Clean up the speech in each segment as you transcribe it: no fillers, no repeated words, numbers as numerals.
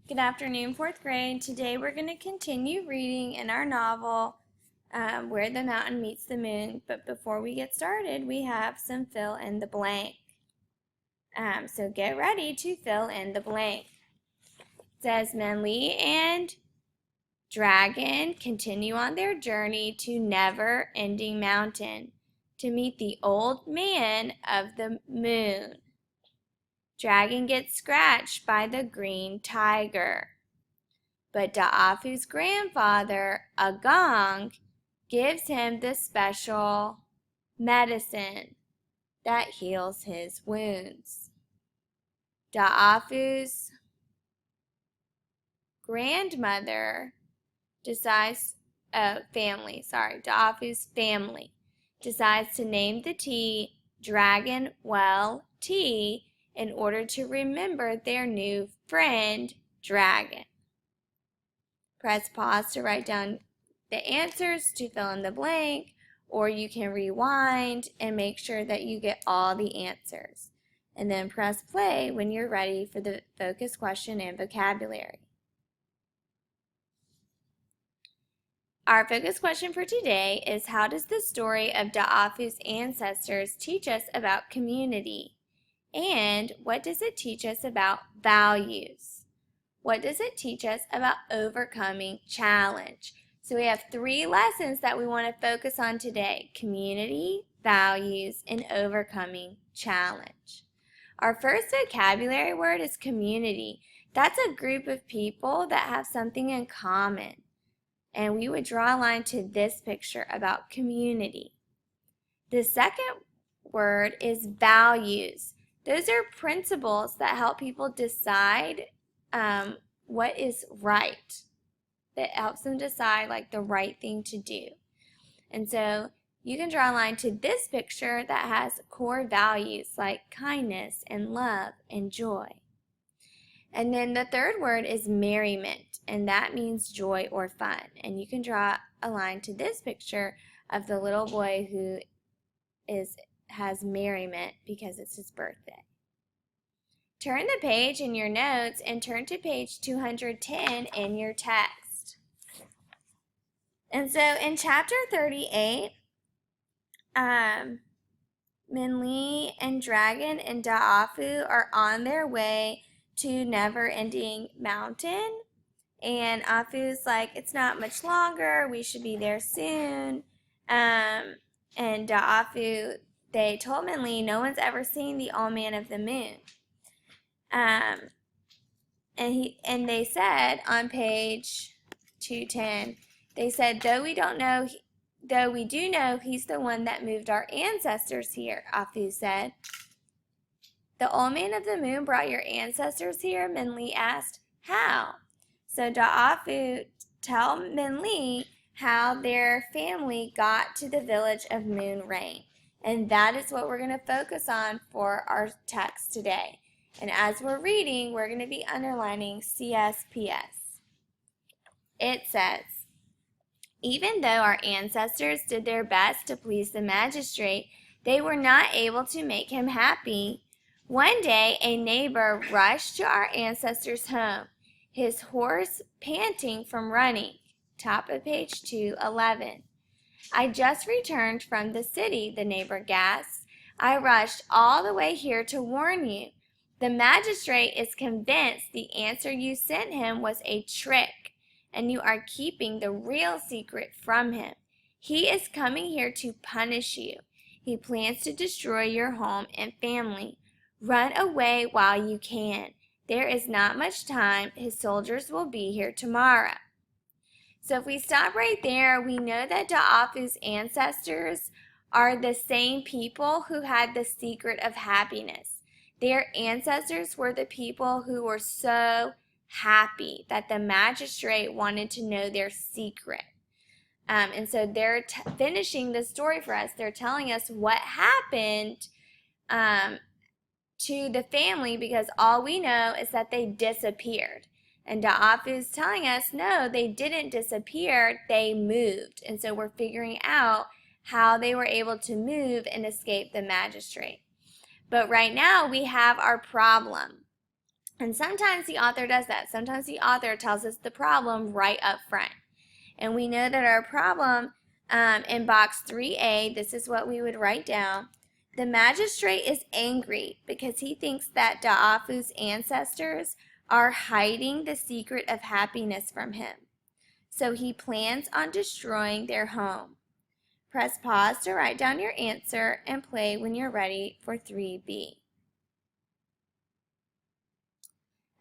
Good afternoon, fourth grade. Today we're going to continue reading in our novel, Where the Mountain Meets the Moon. But before we get started, we have some fill in the blank. So get ready to fill in the blank. It says Menli and Dragon continue on their journey to never-ending mountain to meet the old man of the moon. Dragon gets scratched by the green tiger. But Da'afu's grandfather, Agong, gives him the special medicine that heals his wounds. Da'afu's grandmother Da'afu's family decides to name the tea Dragon Well Tea in order to remember their new friend, Dragon. Press pause to write down the answers to fill in the blank, or you can rewind and make sure that you get all the answers. And then press play when you're ready for the focus question and vocabulary. Our focus question for today is, how does the story of Da'afu's ancestors teach us about community? And what does it teach us about values? What does it teach us about overcoming challenge? So we have 3 lessons that we want to focus on today: community, values, and overcoming challenge. Our first vocabulary word is community. That's a group of people that have something in common. And we would draw a line to this picture about community. The second word is values. Those are principles that help people decide what is right. That helps them decide like the right thing to do. And so you can draw a line to this picture that has core values like kindness and love and joy. And then the third word is merriment, and that means joy or fun. And you can draw a line to this picture of the little boy who has merriment because it's his birthday. Turn the page in your notes and turn to page 210 in your text. And so in chapter 38, Menli and Dragon and Da'afu are on their way to Never-Ending Mountain. And Afu's like, it's not much longer, we should be there soon. And Da'afu, they told Menli, no one's ever seen the Old Man of the Moon. And they said on page 210, they said, though we do know he's the one that moved our ancestors here, Afu said. The Old Man of the Moon brought your ancestors here? Menli asked. How? So Da'afu tell Menli how their family got to the village of Moon Rain. And that is what we're going to focus on for our text today. And as we're reading, we're going to be underlining CSPS. It says, even though our ancestors did their best to please the magistrate, they were not able to make him happy. One day, a neighbor rushed to our ancestors' home, his horse panting from running. Top of page 211. I just returned from the city, the neighbor gasped. I rushed all the way here to warn you. The magistrate is convinced the answer you sent him was a trick, and you are keeping the real secret from him. He is coming here to punish you. He plans to destroy your home and family. Run away while you can. There is not much time. His soldiers will be here tomorrow. So if we stop right there, we know that Da'afu's ancestors are the same people who had the secret of happiness. Their ancestors were the people who were so happy that the magistrate wanted to know their secret. And so they're finishing the story for us. They're telling us what happened to the family, because all we know is that they disappeared. And Da'afu is telling us, no, they didn't disappear, they moved. And so we're figuring out how they were able to move and escape the magistrate. But right now we have our problem. And sometimes the author does that. Sometimes the author tells us the problem right up front. And we know that our problem in box 3A, this is what we would write down. The magistrate is angry because he thinks that Da'afu's ancestors are hiding the secret of happiness from him. So he plans on destroying their home. Press pause to write down your answer and play when you're ready for 3B.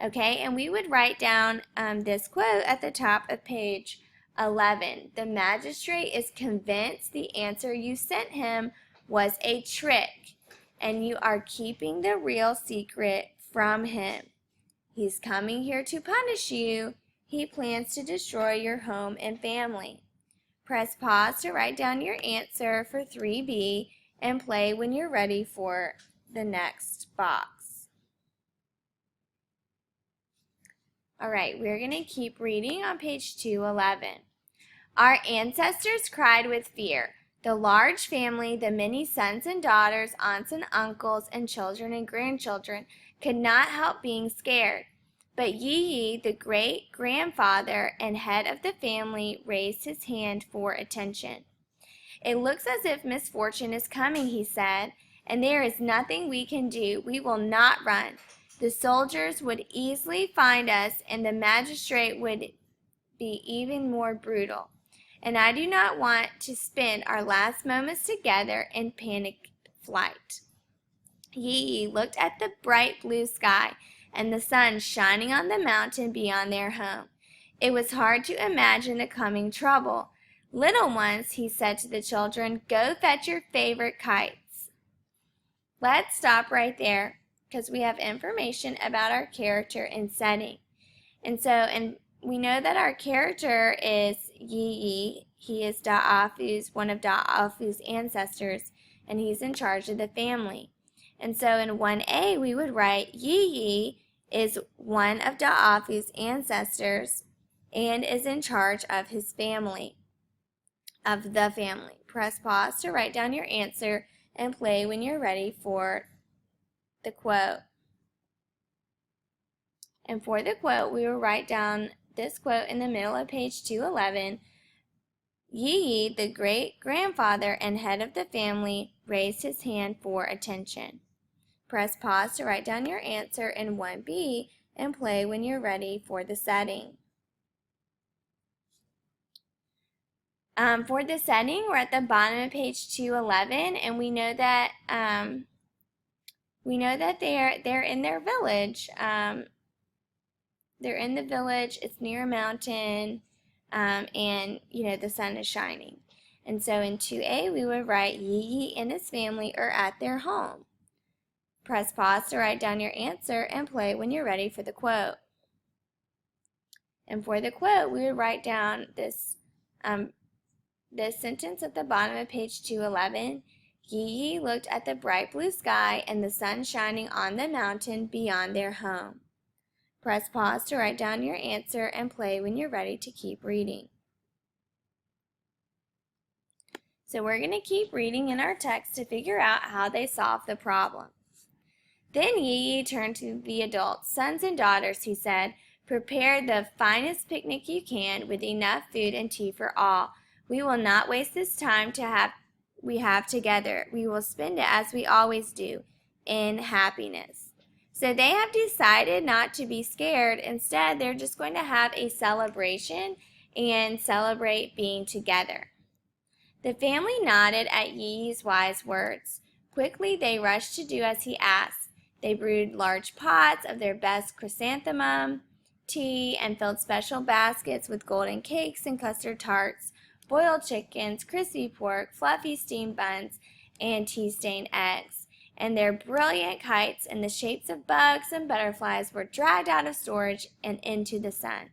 Okay, and we would write down this quote at the top of page 11. The magistrate is convinced the answer you sent him was a trick, and you are keeping the real secret from him. He's coming here to punish you. He plans to destroy your home and family. Press pause to write down your answer for 3B and play when you're ready for the next box. All right, we're going to keep reading on page 211. Our ancestors cried with fear. The large family, the many sons and daughters, aunts and uncles, and children and grandchildren could not help being scared. But Yi, the great-grandfather and head of the family, raised his hand for attention. It looks as if misfortune is coming, he said, and there is nothing we can do. We will not run. The soldiers would easily find us, and the magistrate would be even more brutal. And I do not want to spend our last moments together in panicked flight. Yi looked at the bright blue sky and the sun shining on the mountain beyond their home. It was hard to imagine the coming trouble. Little ones, he said to the children, go fetch your favorite kites. Let's stop right there because we have information about our character and setting. And we know that our character is Yi. He is one of Da'afu's ancestors, and he's in charge of the family. And so in 1A, we would write Yi is one of Da'afu's ancestors and is in charge of his family, of the family. Press pause to write down your answer and play when you're ready for the quote. And for the quote, we will write down this quote in the middle of page 211. Yi, the great-grandfather and head of the family, raised his hand for attention. Press pause to write down your answer in 1B and play when you're ready for the setting. For the setting, we're at the bottom of page 211, and we know that they're in their village. They're in the village. It's near a mountain, and the sun is shining. And so in 2A, we would write Yi and his family are at their home. Press pause to write down your answer and play when you're ready for the quote. And for the quote, we would write down this sentence at the bottom of page 211. Yi looked at the bright blue sky and the sun shining on the mountain beyond their home. Press pause to write down your answer and play when you're ready to keep reading. So we're going to keep reading in our text to figure out how they solved the problem. Then Yi turned to the adults. Sons and daughters, he said, prepare the finest picnic you can with enough food and tea for all. We will not waste this time we have together. We will spend it as we always do, in happiness. So they have decided not to be scared. Instead, they're just going to have a celebration and celebrate being together. The family nodded at Yi's wise words. Quickly, they rushed to do as he asked. They brewed large pots of their best chrysanthemum tea and filled special baskets with golden cakes and custard tarts, boiled chickens, crispy pork, fluffy steamed buns, and tea-stained eggs. And their brilliant kites in the shapes of bugs and butterflies were dragged out of storage and into the sun.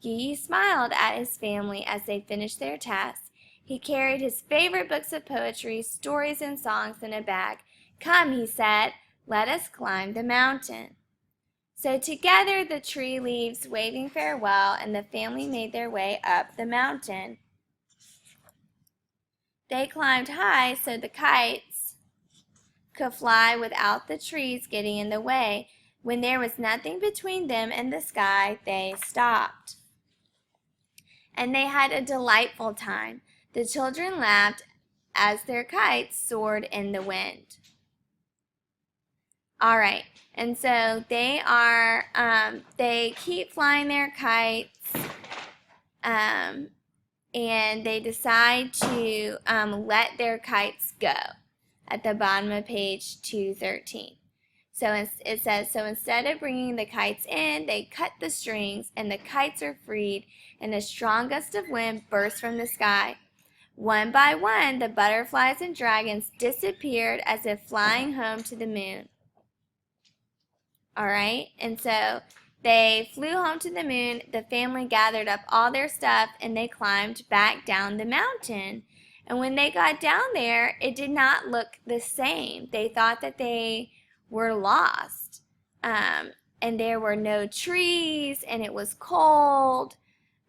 Yi smiled at his family as they finished their tasks. He carried his favorite books of poetry, stories, and songs in a bag. Come, he said, let us climb the mountain. So together the tree leaves waving farewell, and the family made their way up the mountain. They climbed high so the kites could fly without the trees getting in the way. When there was nothing between them and the sky, they stopped. And they had a delightful time. The children laughed as their kites soared in the wind. All right, and so they keep flying their kites, and they decide to let their kites go at the bottom of page 213. So it says, so instead of bringing the kites in, they cut the strings, and the kites are freed, and a strong gust of wind burst from the sky. One by one, the butterflies and dragons disappeared as if flying home to the moon. All right, and so they flew home to the moon. The family gathered up all their stuff, and they climbed back down the mountain. And when they got down there, it did not look the same. They thought that they were lost. And there were no trees, and it was cold.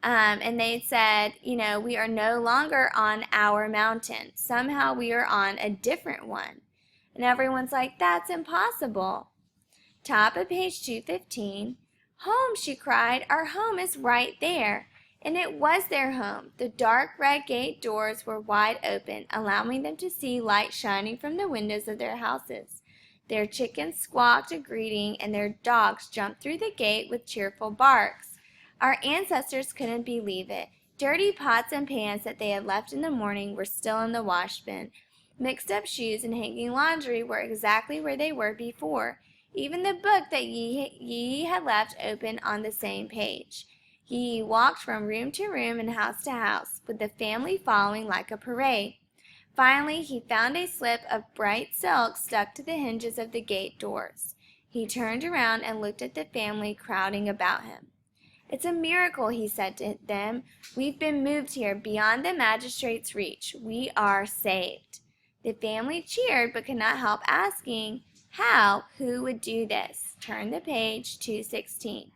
And they said, we are no longer on our mountain. Somehow we are on a different one. And everyone's like, that's impossible. Top of page 215. Home, she cried. Our home is right there. And it was their home. The dark red gate doors were wide open, allowing them to see light shining from the windows of their houses. Their chickens squawked a greeting, and their dogs jumped through the gate with cheerful barks. Our ancestors couldn't believe it. Dirty pots and pans that they had left in the morning were still in the wash bin. Mixed up shoes and hanging laundry were exactly where they were before. Even the book that Yi had left open on the same page. Yi walked from room to room and house to house, with the family following like a parade. Finally, he found a slip of bright silk stuck to the hinges of the gate doors. He turned around and looked at the family crowding about him. It's a miracle, he said to them. We've been moved here beyond the magistrate's reach. We are saved. The family cheered but could not help asking, how? Who would do this? Turn the page 216.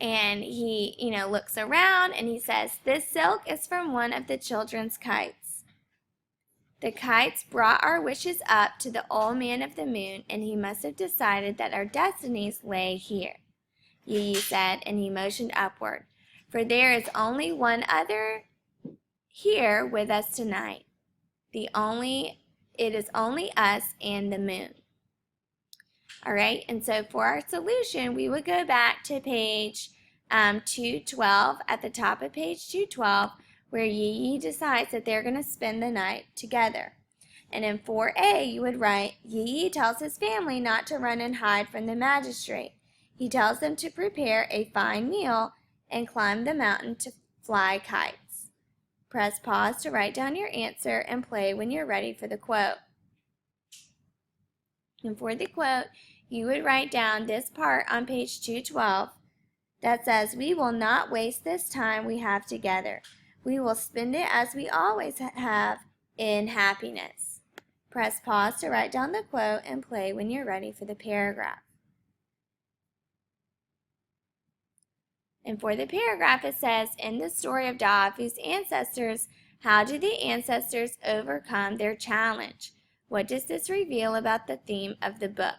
And he, looks around and he says, this silk is from one of the children's kites. The kites brought our wishes up to the old man of the moon, and he must have decided that our destinies lay here, Yi said, and he motioned upward. For there is only one other here with us tonight. It is only us and the moon. All right, and so for our solution, we would go back to page 212, at the top of page 212, where Yi decides that they're going to spend the night together. And in 4a, you would write, Yi tells his family not to run and hide from the magistrate. He tells them to prepare a fine meal and climb the mountain to fly kites. Press pause to write down your answer and play when you're ready for the quote. And for the quote, you would write down this part on page 212 that says, we will not waste this time we have together. We will spend it as we always have, in happiness. Press pause to write down the quote and play when you're ready for the paragraph. And for the paragraph, it says, in the story of Da'afu's ancestors, how did the ancestors overcome their challenge? What does this reveal about the theme of the book?